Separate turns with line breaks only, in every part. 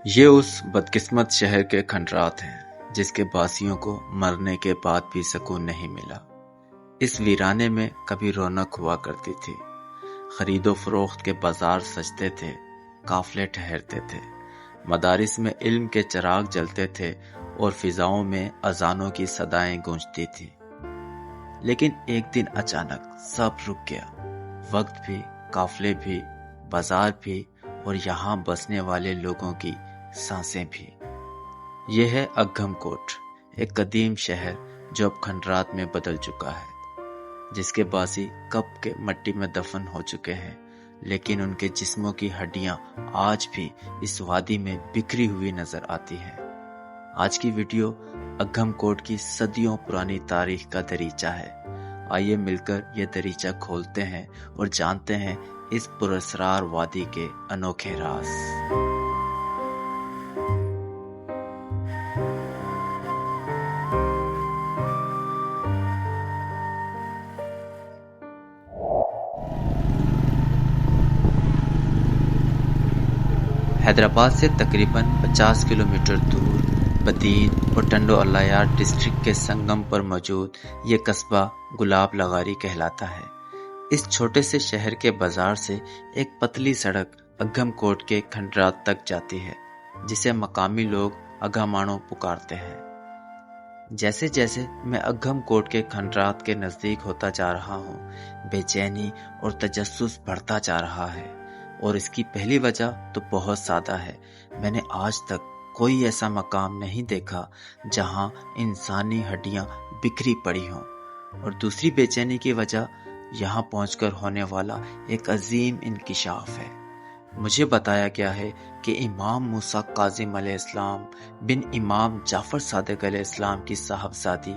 ये उस बदकिस्मत शहर के खंडरात हैं जिसके बासियों को मरने के बाद भी सुकून नहीं मिला। इस वीराने में कभी रौनक हुआ करती थी, खरीदो फरोख्त के बाजार सजते थे, काफले ठहरते थे, मदारिस में इल्म के चिराग जलते थे और फिजाओं में अजानों की सदाएं गूंजती थी। लेकिन एक दिन अचानक सब रुक गया, वक्त भी, काफले भी, बाजार भी और यहाँ बसने वाले लोगों की सांसें भी। यह है अघम कोट, एक कदीम शहर जो अब खंडरात में बदल चुका है, जिसके बासी कब के मिट्टी में दफन हो चुके हैं, लेकिन उनके जिस्मों की हड्डियां आज भी इस वादी में बिखरी हुई नजर आती हैं। आज की वीडियो अघम कोट की सदियों पुरानी तारीख का दरीचा है। आइए मिलकर यह दरीचा खोलते हैं और जानते हैं इस पुरस्रार वादी के अनोखे राज। हैदराबाद से तकरीबन 50 किलोमीटर दूर बदीन और टंडो अल्लायार डिस्ट्रिक्ट के संगम पर मौजूद ये कस्बा गुलाब लगारी कहलाता है। इस छोटे से शहर के बाजार से एक पतली सड़क अघम कोट के खंडरात तक जाती है, जिसे मकामी लोग अघामाणो पुकारते हैं। जैसे जैसे मैं अघम कोट के खंडरात के नजदीक होता जा रहा हूँ, बेचैनी और तजस्सुस बढ़ता जा रहा है। और इसकी पहली वजह तो बहुत सादा है। मैंने आज तक कोई ऐसा मकाम नहीं देखा जहां इंसानी हड्डियां बिखरी पड़ी हों। और दूसरी बेचैनी की वजह यहां पहुंचकर होने वाला एक अजीम इंकिशाफ है। मुझे बताया गया है कि इमाम मूसा काजिम अलैहिस्सलाम बिन इमाम जाफर सादिक अलैहिस्सलाम की साहबजादी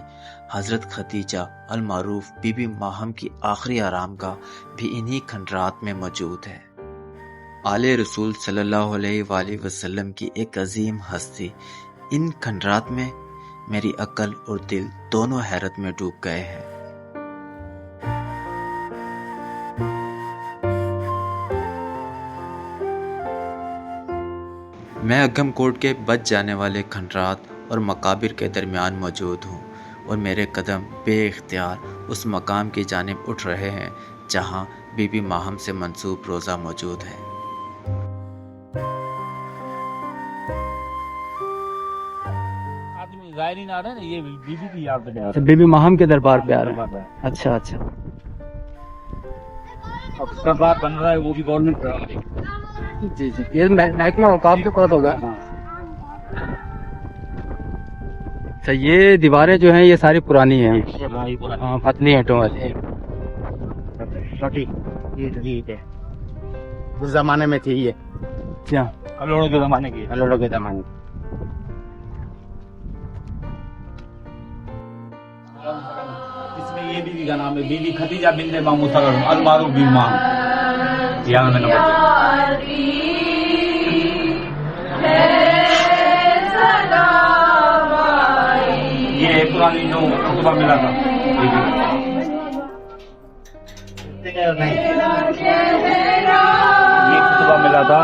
हजरत खदीजा अल मारूफ बीबी माहम की आखिरी आरामगाह भी इन्हीं खंडरात में मौजूद है। आले रसूल सल्लल्लाहु अलैहि वसल्लम की एक अजीम हस्ती इन खंडरात में मेरी अकल और दिल दोनों हैरत में डूब गए हैं। मैं अघम कोट के बच जाने वाले खंडरात और मकाबिर के दरमियान मौजूद हूँ और मेरे कदम बेइख्तियार उस मकाम की जानिब उठ रहे हैं जहाँ बीबी माहम से मंसूब रोज़ा मौजूद है।
जायरीन आ रहे हैं ना, ये बीबी की याद में आ रहा
अच्छा, बीबी माहम के दरबार पे आ रहा है। अच्छा अच्छा,
अब उसका बात बन रहा है, वो भी गवर्नमेंट करा रही है।
जी जी, ये महकमा औकाफ के पास होगा। अच्छा, ये दीवारें जो हैं ये सारी पुरानी हैं। हाँ, पतली ईंटों वाली।
ये ठीक है, उस जमाने में थी ये।
क्या
कलोड़ों के जमाने की?
कलोड़ों के जमाने की।
इसमें ये बीबी का नाम है बीबी खदीजा बिन्ते मामूसा अल मारूफ बीबी माहम। यहाँ में नंबर ये पुरानी जो खुतबा मिला था ये खुतबा मिला था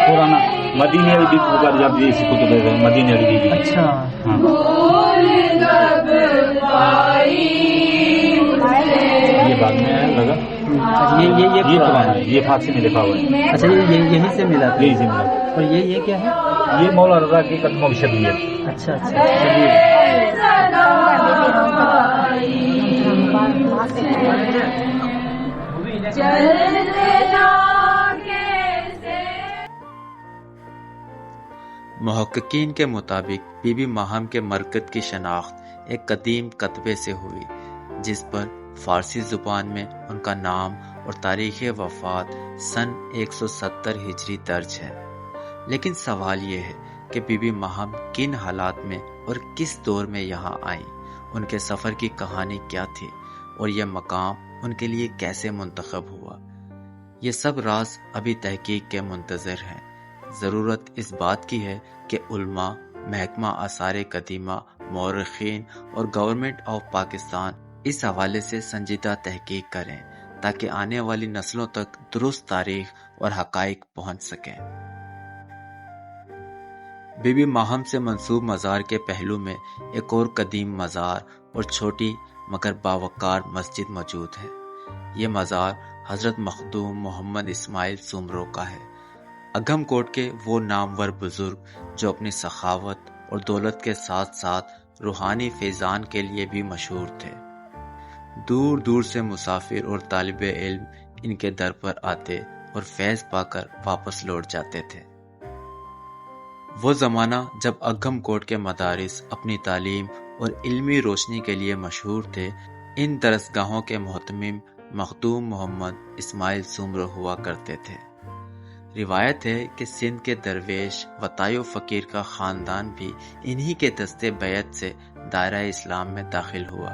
पुराना मदीने वाली बीबी का, जब ये इसी खुतबे में मदीने वाली बीबी।
अच्छा
हाँ, ये बाद में लगा।
ये
पुराना है, ये फारसी में लिखा हुआ है।
अच्छा, ये यहीं से मिला था।
यही से मिला।
और ये क्या है?
ये मौला रजा की कदमों की शबीयत।
अच्छा अच्छा, चलिए।
मुहक्किकीन के मुताबिक बीबी माहम के मरकत की शनाख्त एक कदीम कतबे से हुई, जिस पर फारसी जुबान में उनका नाम और तारीख वफात सन 170 हिजरी दर्ज है। लेकिन सवाल ये है कि बीबी माहम किन हालात में और किस दौर में यहाँ आई, उनके सफ़र की कहानी क्या थी और यह मकाम उनके लिए कैसे मुंतखब हुआ। ये सब राज अभी तहकीक के मुंतज़र हैं। ज़रूरत इस बात की है कि उल्मा, महकमा आसारे कदीमा, मौरखीन और गवर्नमेंट ऑफ पाकिस्तान इस हवाले से संजीदा तहकीक करें ताकि आने वाली नस्लों तक दुरुस्त तारीख और हकाइक पहुंच सकें। बीबी माहम से मंसूब मज़ार के पहलू में एक और कदीम मज़ार और छोटी मगर बावकार मस्जिद मौजूद है। ये मज़ार हज़रत मखदूम मोहम्मद इस्माइल सुमरो का है, अघम कोट के वो नामवर बुजुर्ग जो अपनी सखावत और दौलत के साथ साथ रूहानी फैज़ान के लिए भी मशहूर थे। दूर दूर से मुसाफिर और तालिबे इल्म इनके दर पर आते और फैज़ पाकर वापस लौट जाते थे। वो ज़माना जब अघम कोट के मदारिस अपनी तालीम और इल्मी रोशनी के लिए मशहूर थे। इन दरसगाहों के मोहतमिम मखदूम मोहम्मद इस्माइल सुमरो हुआ करते थे। रिवायत है कि सिंध के दरवेश वतायो फ़कीर का ख़ानदान भी इन्हीं के दस्ते बैत से दायरा इस्लाम में दाखिल हुआ।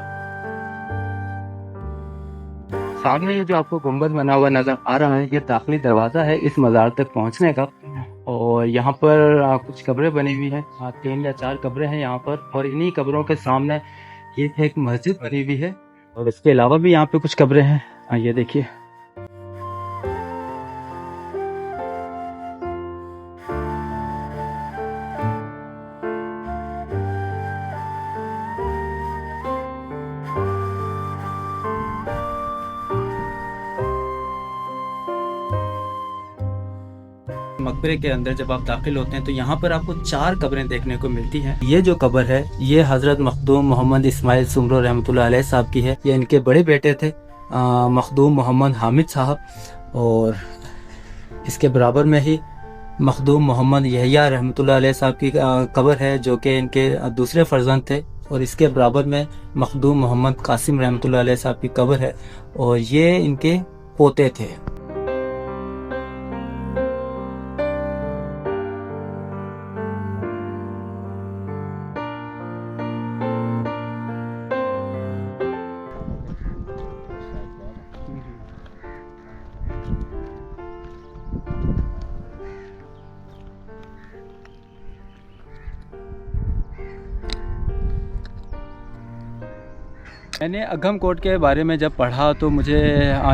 सामने ये जो आपको गुंबद बना हुआ नजर आ रहा है, ये दाखिली दरवाजा है इस मज़ार तक पहुंचने का। और यहाँ पर कुछ कब्रें बनी हुई हैं, 3 या 4 कब्रें हैं यहाँ पर। और इन्हीं कब्रों के सामने ये एक मस्जिद बनी हुई है और इसके अलावा भी यहाँ पे कुछ कब्रें हैं। ये देखिए, मकबरे के अंदर जब आप दाखिल होते हैं तो यहाँ पर आपको 4 कब्रें देखने को मिलती हैं। ये जो कब्र है ये हज़रत मखदूम मोहम्मद इस्माइल सुमरो रहमतुल्लाह अलैह साहब की है। ये इनके बड़े बेटे थे मखदूम मोहम्मद हामिद साहब। और इसके बराबर में ही मखदूम मोहम्मद यहया रहमतुल्लाह अलैह साहब की कब्र है, जो कि इनके दूसरे फर्जंद थे। और इसके बराबर में मखदूम मोहम्मद कासिम रहमतुल्लाह अलैह साहब की कब्र है और ये इनके पोते थे। मैंने अघम कोट के बारे में जब पढ़ा तो मुझे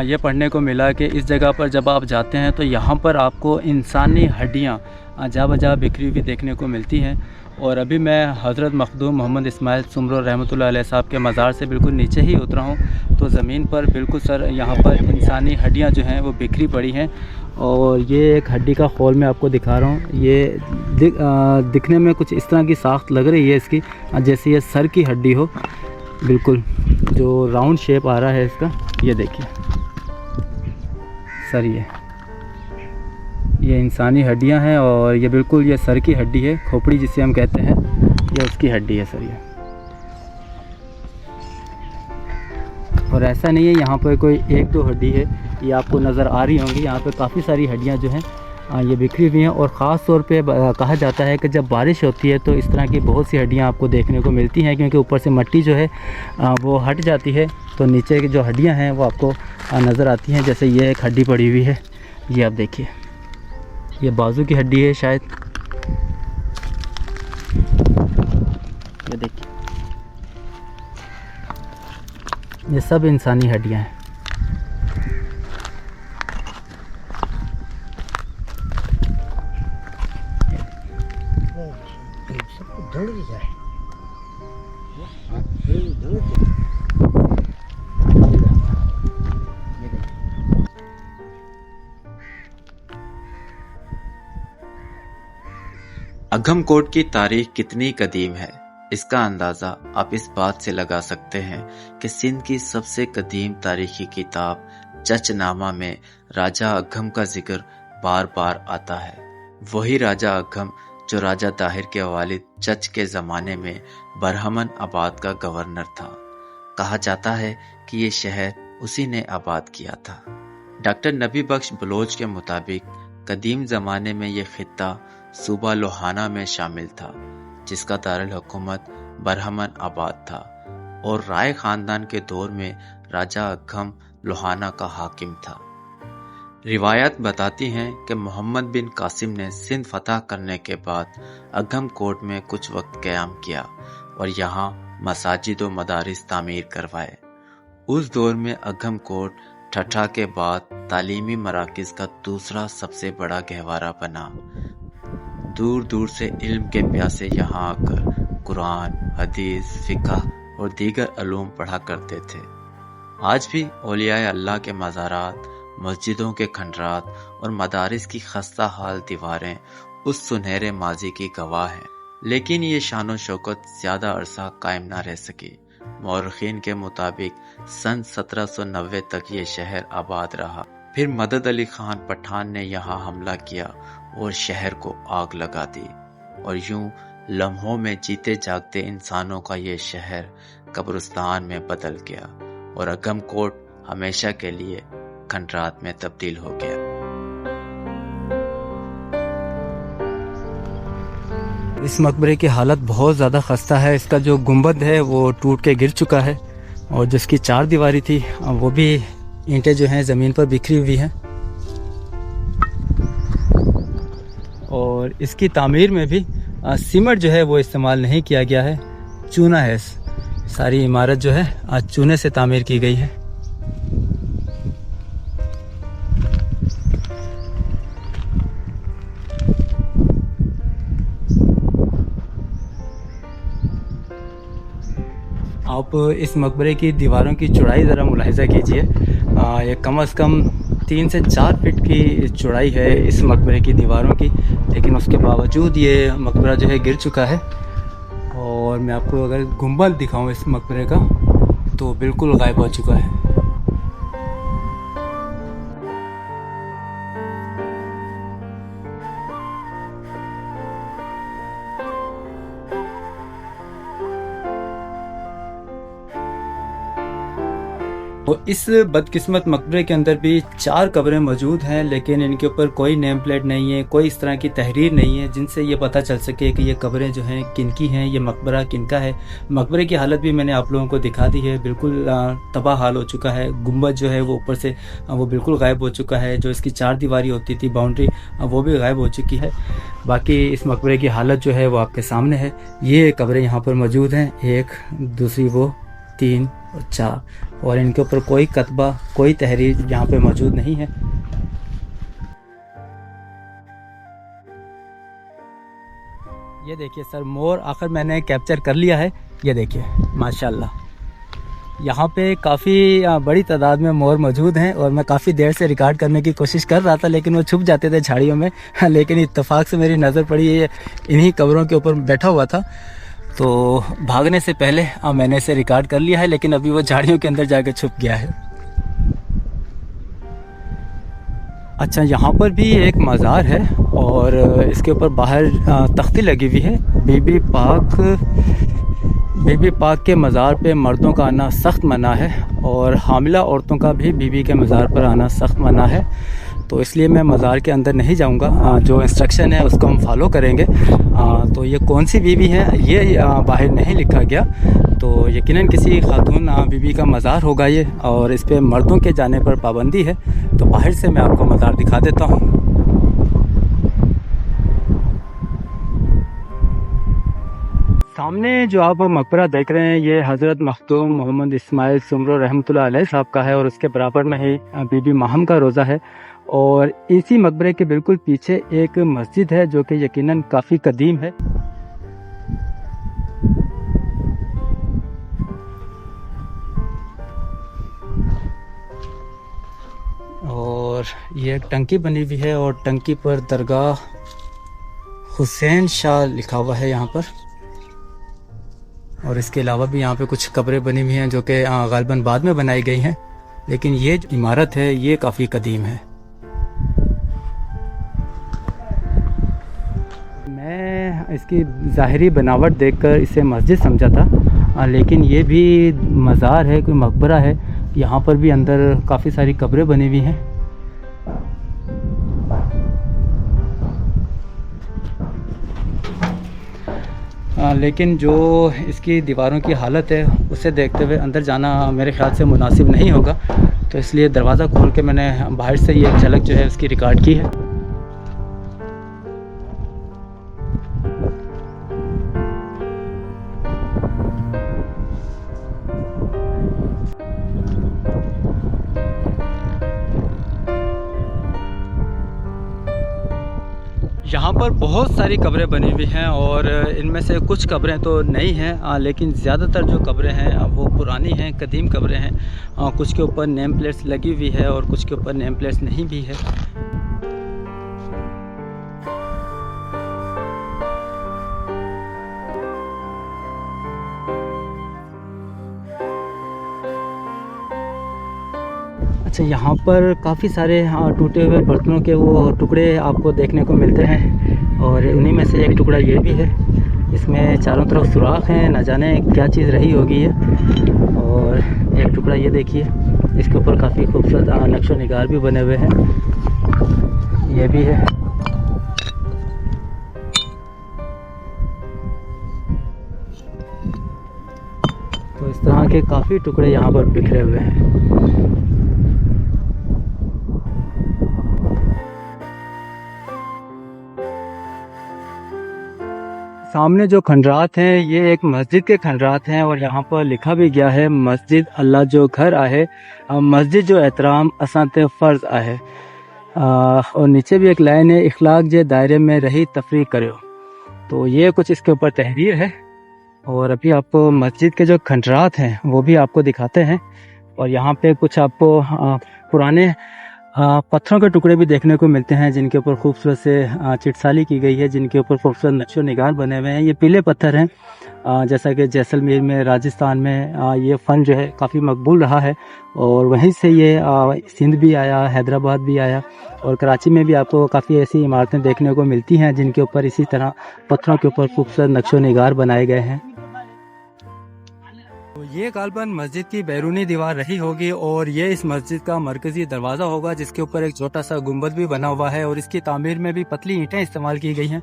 ये पढ़ने को मिला कि इस जगह पर जब आप जाते हैं तो यहाँ पर आपको इंसानी हड्डियाँ जा बजा बिखरी हुई देखने को मिलती हैं। और अभी मैं हज़रत मखदूम मोहम्मद इस्माइल सुमरो रहमतुल्लाह अलैह साहब के मज़ार से बिल्कुल नीचे ही उतरा हूँ। तो ज़मीन पर बिल्कुल सर यहाँ पर इंसानी हड्डियाँ जो हैं वो बिखरी पड़ी हैं। और ये एक हड्डी का खोल मैं आपको दिखा रहा हूँ। ये दिखने में कुछ इस तरह की साख्त लग रही है इसकी, जैसे ये सर की हड्डी हो, बिल्कुल जो राउंड शेप आ रहा है इसका। ये देखिए सर, ये इंसानी हड्डियां हैं और ये बिल्कुल ये सर की हड्डी है, खोपड़ी जिसे हम कहते हैं, ये उसकी हड्डी है सर ये। और ऐसा नहीं है यहाँ पर कोई 1-2 हड्डी है, ये आपको नज़र आ रही होंगी। यहाँ पे काफ़ी सारी हड्डियाँ जो हैं ये बिखरी हुई हैं। और ख़ास तौर पे कहा जाता है कि जब बारिश होती है तो इस तरह की बहुत सी हड्डियाँ आपको देखने को मिलती हैं, क्योंकि ऊपर से मिट्टी जो है वो हट जाती है तो नीचे की जो हड्डियाँ हैं वो आपको नज़र आती हैं। जैसे ये एक हड्डी पड़ी हुई है, ये आप देखिए, ये बाजू की हड्डी है शायद, ये देखिए, ये सब इंसानी हड्डियाँ हैं।
अघम कोट की तारीख कितनी कदीम है, इसका अंदाज़ा आप इस बात से लगा सकते हैं कि सिंध की सबसे कदीम तारीखी किताब चचनामा में राजा अघम का जिक्र बार बार आता है। वही राजा अघम जो राजा ताहिर के वालिद चच के ज़माने में बरहमन आबाद का गवर्नर था। कहा जाता है कि ये शहर उसी ने आबाद किया था। डॉक्टर नबी बख्श बलोच के मुताबिक कदीम ज़माने में ये खित्ता सूबा लोहाना में शामिल था, जिसका दारुल हुकूमत बरहमन आबाद था। और राय ख़ानदान के दौर में राजा अघम लोहाना का हाकिम था। रिवायत बताती हैं कि मोहम्मद बिन कासिम ने सिंध फतह करने के बाद अघम कोट में कुछ वक्त क़याम किया और यहाँ मसाजिद व मदारिस तामीर करवाए। उस दौर में अघम कोट ठठा के बाद तालीमी मराकिज़ का दूसरा सबसे बड़ा गहवारा बना। दूर दूर से इल्म के प्यासे यहाँ आकर कुरान, हदीस, फिक़्ह और दीगर उलूम पढ़ा करते थे। आज भी औलियाए अल्लाह के मज़ारात, मस्जिदों के खंडरात और मदारिस की खस्ता हाल दीवारें उस सुनहरे माजी की गवाह हैं। लेकिन ये शान शौकत ज्यादा अरसा कायम ना रह सकी। मौरखीन के मुताबिक सन 1790 तक ये शहर आबाद रहा। फिर मदद अली खान पठान ने यहाँ हमला किया और शहर को आग लगा दी, और यूं लम्हों में जीते जागते इंसानों का ये शहर कब्रिस्तान में बदल गया और अगमकोट हमेशा के लिए खंडरात में तब्दील हो गया।
इस मकबरे की हालत बहुत ज़्यादा खस्ता है। इसका जो गुंबद है वो टूट के गिर चुका है, और जिसकी चार दीवारी थी वो भी ईंटें जो हैं ज़मीन पर बिखरी हुई हैं। और इसकी तामीर में भी सीमेंट जो है वो इस्तेमाल नहीं किया गया है, चूना है। सारी इमारत जो है आज चूने से तामीर की गई है। आप इस मकबरे की दीवारों की चौड़ाई ज़रा मुलाहिज़ा कीजिए। ये कम से कम 3 से 4 फीट की चौड़ाई है इस मकबरे की दीवारों की, लेकिन उसके बावजूद ये मकबरा जो है गिर चुका है। और मैं आपको अगर गुंबद दिखाऊं इस मकबरे का तो बिल्कुल गायब हो चुका है। तो इस बदकिस्मत मकबरे के अंदर भी 4 कब्रें मौजूद हैं, लेकिन इनके ऊपर कोई नेम प्लेट नहीं है, कोई इस तरह की तहरीर नहीं है जिनसे ये पता चल सके कि ये कब्रें जो हैं किनकी हैं, ये मकबरा किनका है। मकबरे की हालत भी मैंने आप लोगों को दिखा दी है, बिल्कुल तबाह हाल हो चुका है। गुंबद जो है वो ऊपर से वो बिल्कुल गायब हो चुका है। जो इसकी 4 दीवारी होती थी, बाउंड्री, वो भी गायब हो चुकी है। बाकी इस मकबरे की हालत जो है वो आपके सामने है। ये कब्रें यहाँ पर मौजूद हैं, 1, दूसरी वो, 3 और 4, और इनके ऊपर कोई कतबा, कोई तहरीर यहाँ पे मौजूद नहीं है। ये देखिए सर, मोर आखिर मैंने कैप्चर कर लिया है। ये देखिए माशाल्लाह, यहाँ पे काफ़ी बड़ी तादाद में मोर मौजूद हैं, और मैं काफ़ी देर से रिकॉर्ड करने की कोशिश कर रहा था, लेकिन वो छुप जाते थे झाड़ियों में। लेकिन इत्तेफाक से मेरी नज़र पड़ी, ये इन्हीं कब्रों के ऊपर बैठा हुआ था, तो भागने से पहले मैंने इसे रिकॉर्ड कर लिया है, लेकिन अभी वो झाड़ियों के अंदर जाके छुप गया है। अच्छा, यहाँ पर भी एक मज़ार है, और इसके ऊपर बाहर तख्ती लगी हुई है। बीबी पाक के मज़ार पे मर्दों का आना सख्त मना है, और हामिला औरतों का भी बीबी के मज़ार पर आना सख्त मना है। तो इसलिए मैं मज़ार के अंदर नहीं जाऊंगा। जो इंस्ट्रक्शन है उसको हम फॉलो करेंगे। तो ये कौन सी बीबी है ये बाहर नहीं लिखा गया, तो यकीनन किसी खातून बीबी का मज़ार होगा ये, और इस पे मर्दों के जाने पर पाबंदी है। तो बाहर से मैं आपको मज़ार दिखा देता हूँ। सामने जो आप मकबरा देख रहे हैं ये हज़रत मखदूम मोहम्मद इस्माइल सुमरो रहमतुल्लाह अलैह साहब का है, और उसके बराबर में ही बीबी माहम का रोज़ा है। और इसी मकबरे के बिल्कुल पीछे एक मस्जिद है जो कि यकीनन काफ़ी कदीम है। और ये एक टंकी बनी हुई है, और टंकी पर दरगाह हुसैन शाह लिखा हुआ है यहाँ पर। और इसके अलावा भी यहाँ पे कुछ कब्रें बनी हुई हैं जो कि गालिबन बाद में बनाई गई हैं, लेकिन ये जो इमारत है ये काफ़ी कदीम है। मैं इसकी ज़ाहिरी बनावट देखकर इसे मस्जिद समझा था, लेकिन ये भी मज़ार है, कोई मकबरा है। यहाँ पर भी अंदर काफ़ी सारी कब्रें बनी हुई हैं। लेकिन जो इसकी दीवारों की हालत है उसे देखते हुए अंदर जाना मेरे ख्याल से मुनासिब नहीं होगा, तो इसलिए दरवाज़ा खोल के मैंने बाहर से ये झलक जो है उसकी रिकॉर्ड की है। यहाँ पर बहुत सारी कब्रें बनी हुई हैं और इनमें से कुछ कब्रें तो नई हैं, लेकिन ज़्यादातर जो कब्रें हैं वो पुरानी हैं, कदीम कब्रें हैं। कुछ के ऊपर नेम प्लेट्स लगी हुई है और कुछ के ऊपर नेम प्लेट्स नहीं भी है। अच्छा, यहाँ पर काफ़ी सारे टूटे हुए बर्तनों के वो टुकड़े आपको देखने को मिलते हैं और उन्हीं में से एक टुकड़ा ये भी है। इसमें चारों तरफ सुराख हैं, न जाने क्या चीज़ रही होगी ये। और एक टुकड़ा ये देखिए, इसके ऊपर काफ़ी खूबसूरत नक्शो निगार भी बने हुए हैं। ये भी है। तो इस तरह के काफ़ी टुकड़े यहाँ पर बिखरे हुए हैं। सामने जो खंडरात हैं ये एक मस्जिद के खंडरात हैं और यहाँ पर लिखा भी गया है, मस्जिद अल्लाह जो घर आहे, मस्जिद जो एहतराम असांते फ़र्ज आहे। और नीचे भी एक लाइन है, इखलाक जे दायरे में रही तफरीह करो। तो ये कुछ इसके ऊपर तहरीर है। और अभी आपको मस्जिद के जो खंडरात हैं वो भी आपको दिखाते हैं। और यहाँ पे कुछ आपको पुराने पत्थरों के टुकड़े भी देखने को मिलते हैं, जिनके ऊपर खूबसूरत से चिटसाली की गई है, जिनके ऊपर खूबसूरत नक्शो निगार बने हुए हैं। ये पीले पत्थर हैं, जैसा कि जैसलमेर में, राजस्थान में ये फ़न जो है काफ़ी मकबूल रहा है। और वहीं से ये सिंध भी आया, हैदराबाद भी आया और कराची में भी आपको काफ़ी ऐसी इमारतें देखने को मिलती हैं जिनके ऊपर इसी तरह पत्थरों के ऊपर खूबसूरत नक्शो निगार बनाए गए हैं। तो ये गालबन मस्जिद की बैरूनी दीवार रही होगी और ये इस मस्जिद का मरकजी दरवाज़ा होगा, जिसके ऊपर एक छोटा सा गुंबद भी बना हुआ है और इसकी तामीर में भी पतली ईंटें इस्तेमाल की गई हैं।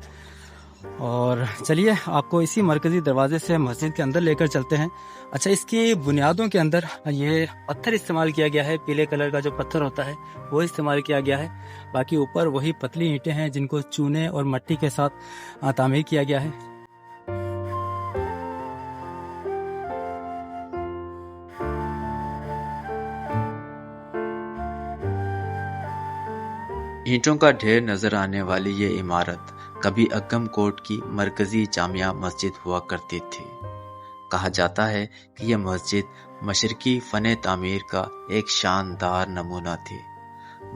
और चलिए आपको इसी मरकजी दरवाजे से मस्जिद के अंदर लेकर चलते हैं। अच्छा, इसकी बुनियादों के अंदर ये पत्थर इस्तेमाल किया गया है, पीले कलर का जो पत्थर होता है वो इस्तेमाल किया गया है। बाकी ऊपर वही पतली ईंटें हैं जिनको चूने और मट्टी के साथ तामीर किया गया है।
ईंटों का ढेर नजर आने वाली ये इमारत कभी अक्कम कोट की मरकजी जामिया मस्जिद हुआ करती थी। कहा जाता है कि यह मस्जिद मशरकी फने तामीर का एक शानदार नमूना थी।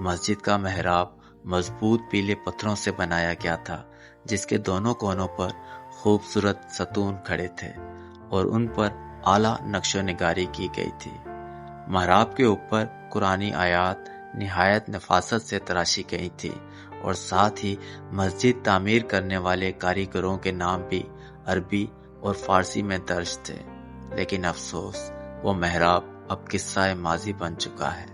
मस्जिद का मेहराब मजबूत पीले पत्थरों से बनाया गया था, जिसके दोनों कोनों पर खूबसूरत सतून खड़े थे और उन पर आला नक्शो निगारी की गई थी। महराब के ऊपर कुरानी आयात निहायत नफासत से तराशी गई थी और साथ ही मस्जिद तामीर करने वाले कारीगरों के नाम भी अरबी और फारसी में दर्ज थे। लेकिन अफसोस, वो महराब अब किस्सा माजी बन चुका है।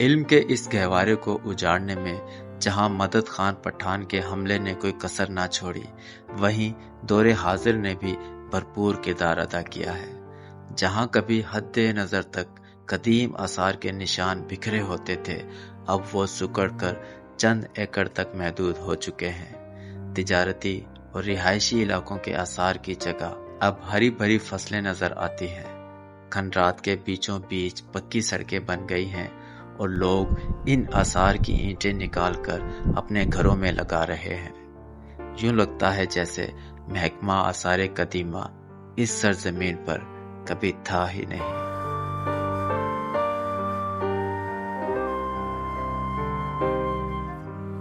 इल्म के इस गहवारे को उजाड़ने में जहां मदद खान पठान के हमले ने कोई कसर ना छोड़ी, वहीं दौरे हाजिर ने भी भरपूर किरदार अदा किया है। जहां कभी हद्दे नजर तक कदीम आसार के निशान बिखरे होते थे, अब वो सुकड़ कर चंद एकड़ तक महदूद हो चुके हैं। तिजारती और रिहायशी इलाकों के आसार की जगह अब हरी भरी फसलें नजर आती हैं। खंडरात के बीचों बीच पक्की सड़कें बन गई हैं और लोग इन आसार की ईंटें निकालकर अपने घरों में लगा रहे हैं। यूं लगता है जैसे महकमा आसार कदीमा इस सरजमीन पर कभी था ही नहीं।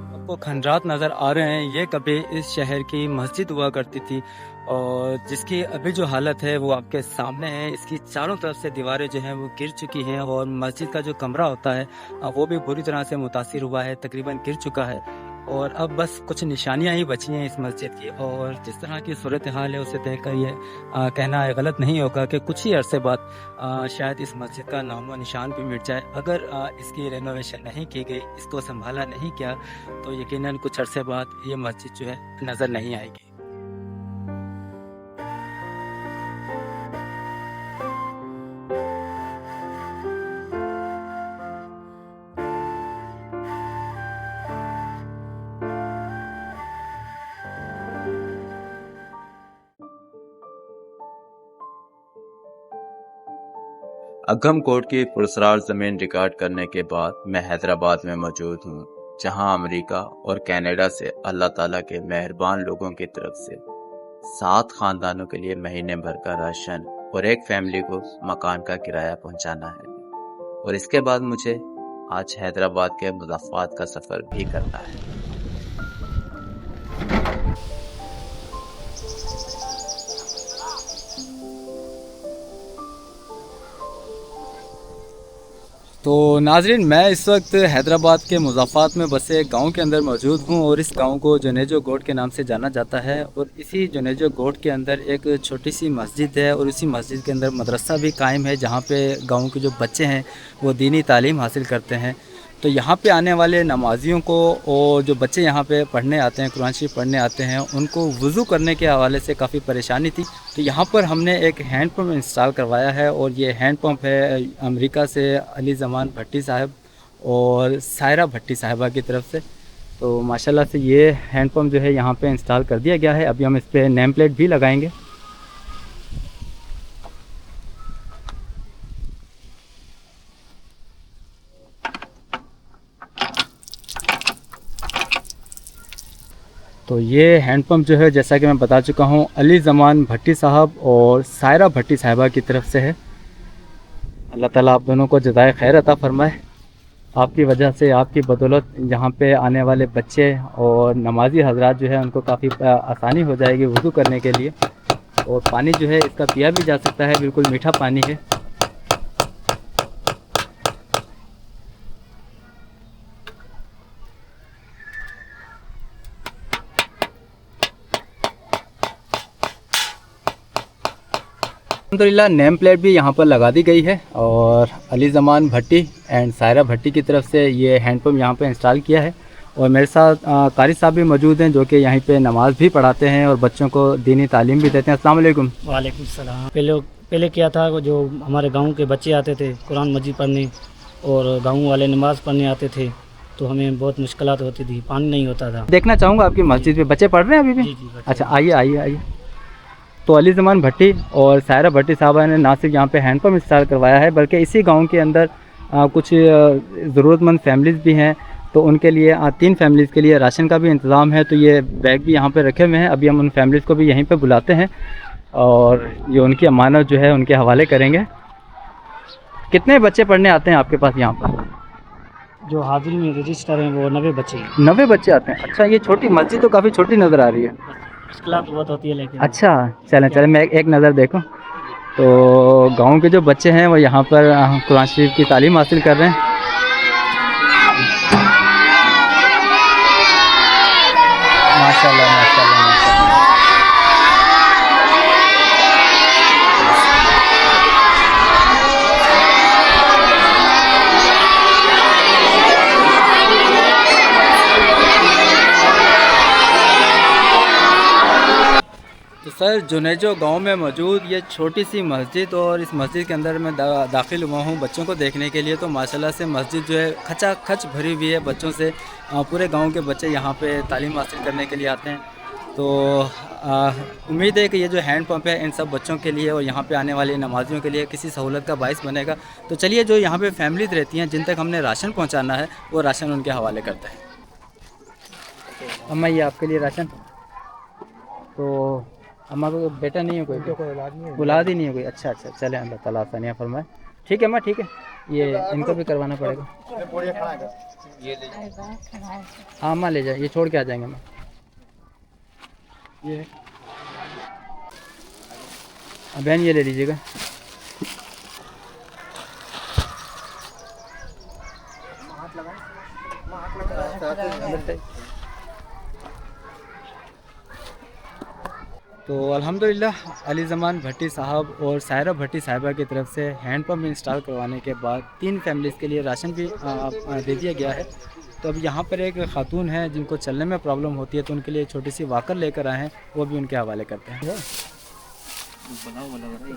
आपको खंडरात नज़र आ रहे हैं, ये कभी इस शहर की मस्जिद हुआ करती थी और जिसकी अभी जो हालत है वो आपके सामने है। इसकी चारों तरफ से दीवारें जो हैं वो गिर चुकी हैं और मस्जिद का जो कमरा होता है वो भी बुरी तरह से मुतासिर हुआ है, तकरीबन गिर चुका है और अब बस कुछ निशानियां ही बची हैं इस मस्जिद की। और जिस तरह की सूरत हाल है उसे देखकर ये कहना गलत नहीं होगा कि कुछ ही अरसे बाद शायद इस मस्जिद का नामो निशान भी मिट जाए। अगर इसकी रेनोवेशन नहीं की गई, इसको संभाला नहीं किया, तो यकीनन कुछ अरसे बाद ये मस्जिद जो है नज़र नहीं आएगी।
अक्कम कोट की पुरस्कार जमीन रिकॉर्ड करने के बाद मैं हैदराबाद में मौजूद हूँ। जहां अमेरिका और कनाडा से अल्लाह ताला के मेहरबान लोगों की तरफ से 7 खानदानों के लिए महीने भर का राशन और एक फैमिली को मकान का किराया पहुंचाना है। और इसके बाद मुझे आज हैदराबाद के मुज़फ़्फ़राबाद का सफ़र भी करना है।
तो नाजरीन, मैं इस वक्त हैदराबाद के मुज़फ़्फ़राबाद में बसे एक गाँव के अंदर मौजूद हूँ और इस गांव को जुनेजो गोट के नाम से जाना जाता है। और इसी जुनेजो गोट के अंदर एक छोटी सी मस्जिद है और इसी मस्जिद के अंदर मदरसा भी कायम है, जहाँ पे गांव के जो बच्चे हैं वो दीनी तालीम हासिल करते हैं। तो यहाँ पे आने वाले नमाजियों को और जो बच्चे यहाँ पे पढ़ने आते हैं, कुरान शरीफ पढ़ने आते हैं, उनको वज़ू करने के हवाले से काफ़ी परेशानी थी। तो यहाँ पर हमने एक हैंड पंप इंस्टॉल करवाया है और ये हैंड पंप है अमेरिका से अली ज़मान भट्टी साहब और सायरा भट्टी साहिबा की तरफ से। तो माशाल्लाह से ये हैंड पंप जो है यहाँ पे इंस्टॉल कर दिया गया है। अभी हम इस पर नेम प्लेट भी लगाएंगे। तो ये हैंड पंप जो है, जैसा कि मैं बता चुका हूँ, अली ज़मान भट्टी साहब और सायरा भट्टी साहिबा की तरफ से है। अल्लाह ताला आप दोनों को जज़ाए खैर अता फरमाए। आपकी वजह से, आपकी बदौलत यहाँ पे आने वाले बच्चे और नमाजी हजरात जो है उनको काफ़ी आसानी हो जाएगी वज़ू करने के लिए। और पानी जो है इसका पिया भी जा सकता है, बिल्कुल मीठा पानी है। अल्हम्दुलिल्लाह नेम प्लेट भी यहाँ पर लगा दी गई है और अली ज़मान भट्टी एंड सायरा भट्टी की तरफ से ये हैंड पंप यहाँ पे इंस्टॉल किया है। और मेरे साथ कारी साहब भी मौजूद हैं जो कि यहीं पे नमाज़ भी पढ़ाते हैं और बच्चों को दीनी तालीम भी देते हैं। अस्सलाम वालेकुम।
वालेकुम सलाम। पहले क्या था, जो हमारे गांव के बच्चे आते थे कुरान मजीद पढ़ने और गांव वाले नमाज़ पढ़ने आते थे, तो हमें बहुत मुश्किलात होती थी, पानी नहीं होता था।
देखना चाहूँगा आपकी मस्जिद में बच्चे पढ़ रहे हैं अभी भी?
जी जी।
अच्छा, आइए आइए आइए। तो अली ज़मान भट्टी और सायरा भट्टी साहबा ने ना सिर्फ यहाँ पे हैंड पंप इंस्टॉल करवाया है, बल्कि इसी गांव के अंदर कुछ ज़रूरतमंद फैमिलीज़ भी हैं। तो उनके लिए 3 फैमिलीज़ के लिए राशन का भी इंतज़ाम है। तो ये बैग भी यहाँ पे रखे हुए हैं। अभी हम उन फैमिलीज़ को भी यहीं पे बुलाते हैं और ये उनकी अमानत जो है उनके हवाले करेंगे। कितने बच्चे पढ़ने आते हैं आपके पास यहाँ पर?
जो हाजिरी में रजिस्टर हैं वो 90 बच्चे हैं।
90 बच्चे आते हैं। अच्छा, ये छोटी मस्जिद तो काफ़ी छोटी नज़र आ रही है।
मुश्किलात बहुत होती है लेकिन।
अच्छा, चलें मैं एक नज़र देखूं। तो गांव के जो बच्चे हैं वो यहाँ पर कुरान शरीफ की तालीम हासिल कर रहे हैं। माशाल्लाह माशाल्लाह माशाल्लाह। तो सर, जुनेजो गांव में मौजूद ये छोटी सी मस्जिद और इस मस्जिद के अंदर मैं दाखिल हुआ हूँ बच्चों को देखने के लिए। तो माशाल्लाह से मस्जिद जो है खचाखच भरी हुई है बच्चों से। पूरे गांव के बच्चे यहाँ पे तालीम हासिल करने के लिए आते हैं। तो उम्मीद है कि ये जो हैंड पंप है इन सब बच्चों के लिए और यहाँ पे आने वाले नमाजियों के लिए किसी सहूलत का बाइस बनेगा। तो चलिए, जो यहाँ पे फैमिलीज रहती हैं जिन तक हमने राशन पहुँचाना है वो राशन उनके हवाले करते हैं। अम्मा, ये आपके लिए राशन। तो अम्मा को बेटा नहीं है कोई? औलाद ही नहीं है कोई। अच्छा अच्छा, चले, अल्लाह ताला आसानियाँ फरमाए। ठीक है अम्मा, ठीक है। ये इनको भी करवाना पड़ेगा। हाँ अम्मा, ले जाए, ये छोड़ के आ जाएंगे अम्मा। ये बहन, ये ले लीजिएगा। तो अल्हम्दुलिल्लाह अली ज़मान भट्टी साहब और सायरा भट्टी साहिबा की तरफ से हैंड पंप इंस्टॉल करवाने के बाद 3 फैमिलीज़ के लिए राशन भी दे दिया गया है। तो अब यहाँ पर एक ख़ातून है जिनको चलने में प्रॉब्लम होती है, तो उनके लिए छोटी सी वाकर लेकर आए हैं, वो भी उनके हवाले करते हैं।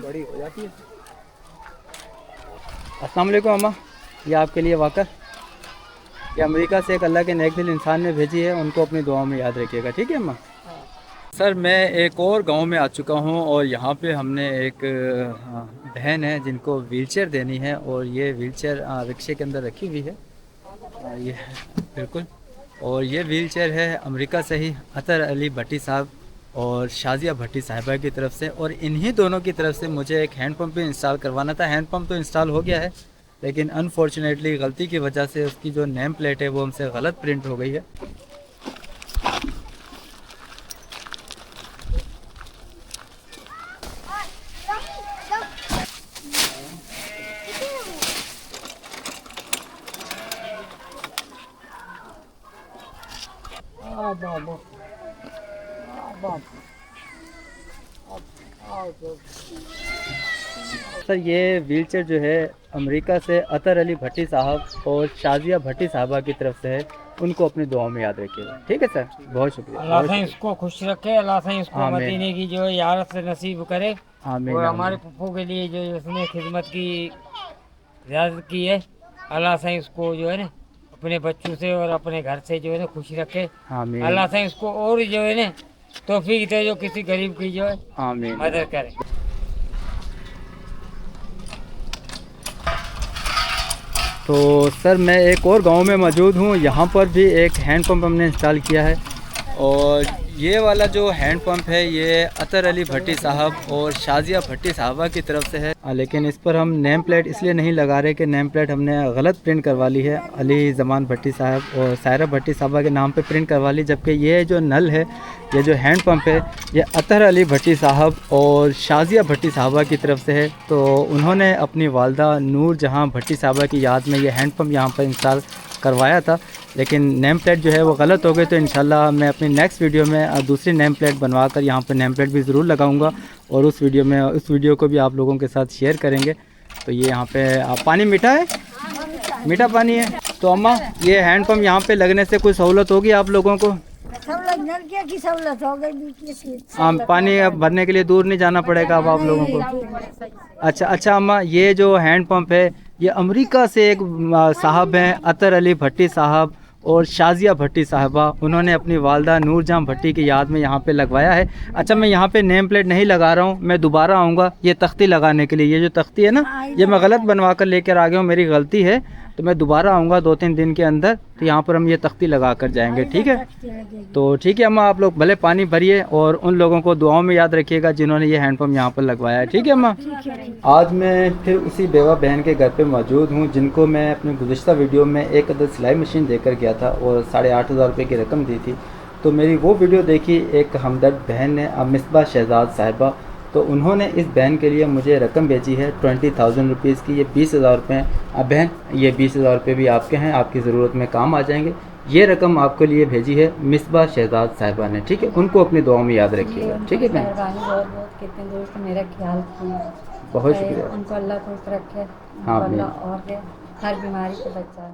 बड़ी हो जाती है। अस्सलाम वालेकुम अम्मा, ये आपके लिए वाकर, ये अमेरिका से एक अल्लाह के नेक दिल इंसान ने भेजी है, उनको अपनी दुआओं में याद रखिएगा। ठीक है अम्मा। सर, मैं एक और गांव में आ चुका हूं और यहाँ पे हमने एक बहन है जिनको व्हीलचेयर देनी है और ये व्हीलचेयर रिक्शे के अंदर रखी हुई है। ये बिल्कुल और ये व्हीलचेयर है अमेरिका से ही अतर अली भट्टी साहब और शाजिया भट्टी साहिबा की तरफ से, और इन्हीं दोनों की तरफ से मुझे एक हैंडपम्प भी इंस्टॉल करवाना था। हैंडपम्प तो इंस्टॉल हो गया है, लेकिन अनफॉर्चुनेटली गलती की वजह से उसकी जो नेम प्लेट है वो हमसे गलत प्रिंट हो गई है। सर ये व्हीलचेयर जो है अमेरिका से अतर अली भट्टी साहब और शाजिया भट्टी साहबा की तरफ से है, उनको अपनी दुआओं में याद रखिएगा। ठीक है सर, बहुत शुक्रिया।
अल्लाह से इसको खुश रखे, अल्लाह से इसको
आमीन।
मदीने की जो है यारत से नसीब करे।
आमीन।
और हमारे पप्पू के लिए जो इसने खिदमत की रियाजत की है, अल्लाह से इसको जो है ना अपने बच्चों से और अपने घर से जो है ना खुश रखे।
आमीन।
अल्लाह से इसको और जो है ना तौफीक दे जो किसी गरीब की जो है
आमीन।
मदद करे।
तो सर मैं एक और गांव में मौजूद हूँ, यहाँ पर भी एक हैंडपम्प हमने इंस्टॉल किया है, और ये वाला जो हैंडपम्प है ये अतर अली भट्टी साहब और शाजिया भट्टी साहबा की तरफ से है। लेकिन इस पर हम नेम प्लेट इसलिए नहीं लगा रहे कि नेम प्लेट हमने गलत प्रिंट करवा ली है, अली ज़मान भट्टी साहब और सायरा भट्टी साहबा के नाम पे प्रिंट करवा ली, जबकि ये जो नल है, ये जो हैंडपम्प है, ये अतर अली भट्टी साहब और शाजिया भट्टी साहबा की तरफ से है। तो उन्होंने अपनी वालदा नूर जहाँ भट्टी साहबा की याद में ये हैंडपम्प यहाँ पर इंस्टॉल करवाया था, लेकिन नेम प्लेट जो है वो गलत हो गई। तो इंशाल्लाह मैं अपनी नेक्स्ट वीडियो में दूसरी नेम प्लेट बनवा कर यहाँ पर नेम प्लेट भी ज़रूर लगाऊंगा, और उस वीडियो को भी आप लोगों के साथ शेयर करेंगे। तो ये यहाँ पे पानी मीठा है, मीठा पानी है। तो अम्मा ये हैंडपम्प यहाँ पे लगने से कोई सहूलत होगी आप लोगों को?
नलके की सहूलत हो गई।
हाँ, पानी अब भरने के लिए दूर नहीं जाना पड़ेगा अब आप लोगों को। अच्छा अम्मा, ये जो हैंडपम्प है ये अमेरिका से एक साहब हैं अतर अली भट्टी साहब और शाजिया भट्टी साहबा, उन्होंने अपनी वालदा नूरजहां भट्टी की याद में यहाँ पे लगवाया है। अच्छा, मैं यहाँ पे नेम प्लेट नहीं लगा रहा हूँ, मैं दोबारा आऊँगा ये तख्ती लगाने के लिए। ये जो तख्ती है ना, ये मैं गलत बनवा कर लेकर आ गया हूँ, मेरी गलती है। तो मैं दोबारा आऊँगा 2-3 दिन के अंदर, तो यहाँ पर हम ये तख्ती लगा कर जाएंगे। ठीक है? तो ठीक है अम्मा, आप लोग भले पानी भरिए और उन लोगों को दुआओं में याद रखिएगा जिन्होंने ये हैंडपम्प यहाँ पर लगवाया है। ठीक है अम्मा? आज मैं फिर उसी बेवा बहन के घर पे मौजूद हूँ जिनको मैं अपने गुज़िश्ता वीडियो में एक अदद सिलाई मशीन देकर गया था और 8,500 रुपये की रकम दी थी। तो मेरी वो वीडियो देखी एक हमदर्द बहन ने, मिसबा शहजाद साहिबा, तो उन्होंने इस बहन के लिए मुझे रकम भेजी है 20,000 रुपीज़ की। ये 20,000 रुपये हैं। अब बहन, ये 20,000 रुपये भी आपके हैं, आपकी ज़रूरत में काम आ जाएंगे। ये रकम आपके लिए भेजी है मिसबा शहजाद साहिबा ने। ठीक है? उनको अपनी दुआओं में याद रखिएगा। ठीक है बहन?
बहुत कितने दोस्त मेरा ख्याल किया,
बहुत शुक्रिया।
उनको अल्लाह खुश रखे,
हाँ,
अल्लाह और हर बीमारी से बचाए।